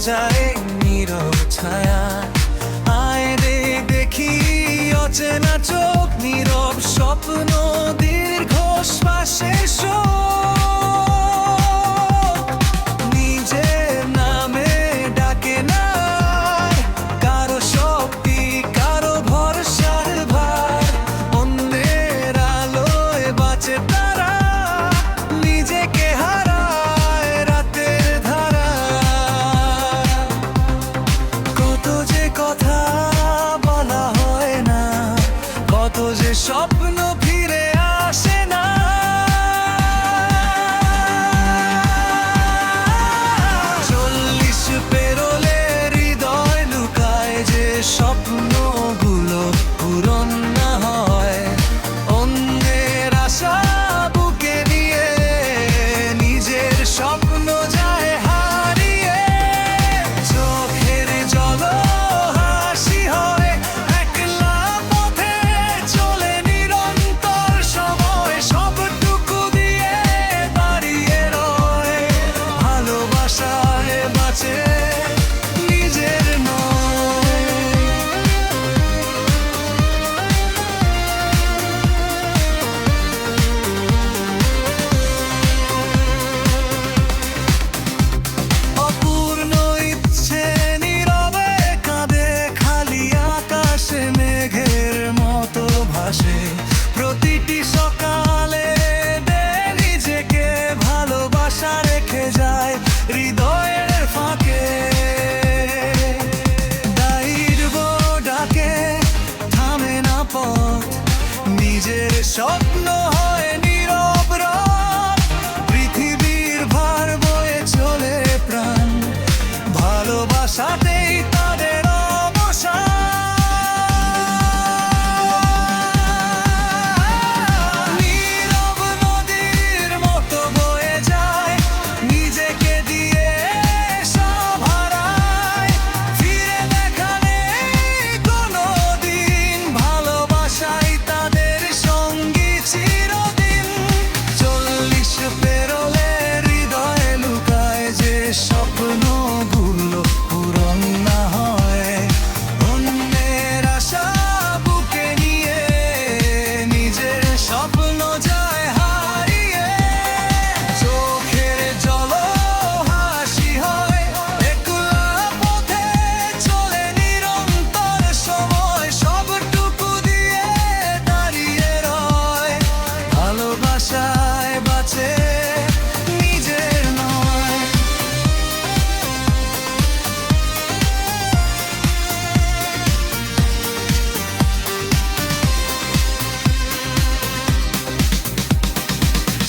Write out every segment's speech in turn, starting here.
যায় নীরব ছায়া। আয় রে দেখি অচেনা চোখ, নীরব স্বপ্ন, দীর্ঘ শ্বাসের শোক। নিজের নামে ডাকে না কারো শক্তি, কারো ভরসার ভার। অন্যের আলোয় বাঁচে তারা, নিজেকে হারায় রাতের ধারা। কত যে কথা বলা হয় না, কত যে স্বপ্ন ফিরে আসে না। চল্লিশ পেরোলে হৃদয় লুকায় যে স্বপ্নগুলো পূরণ না হয়। অন্যের আশা বুকে নিয়ে নিজের স্বপ্ন যায় হারিয়ে। চোখের জল হাসি হয়, একলা পথে চলে নিরন্তর সময়। সবটুকু দিয়ে দাঁড়িয়ে রয়, ভালোবাসায় বাঁচে নিজের নয়। অপূর্ণ ইচ্ছে নীরবে কাঁদে, খালি আকাশে মেঘের মতো ভাসে। প্রতিটি সকালে দে নিজেকে, ভালোবাসা রেখে যায় হৃদয়ের ফাঁকে। দাইর্ব ডাকে থামে না পথ, নিজের স্বপ্ন হয় নীরব রথ। পৃথিবীর ভার বয়ে চলে প্রাণ, ভালোবাসাতেই তাদের অবসান। নীরব নদীর মতো বয়ে যায়, নিজেকে দিয়ে সব হারায়। ফিরে দেখা নেই কোনোদিন, ভালোবাসাই তাদের সঙ্গী চিরদিন। চল্লিশ পেরোলে হৃদয়ে লুকায় যে স্বপ্নগুলো পূরণ না হয়। অন্যের আশা বুকে নিয়ে নিজের স্বপ্ন যায় হারিয়ে। চোখের জল হাসি হয়, একলা পথে চলে নিরন্তর সময়। সবটুকু দিয়ে দাঁড়িয়ে রয়, ভালোবাসায় বাঁচে নিজের নয়।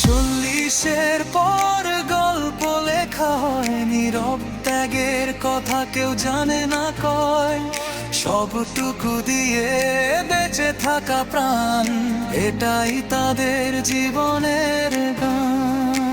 চল্লিশের পর গল্প লেখা হয়, নীরব ত্যাগের কথা কেউ জানে না কয়। সবটুকু দিয়ে বেঁচে থাকা প্রাণ, এটাই তাদের জীবনের গান।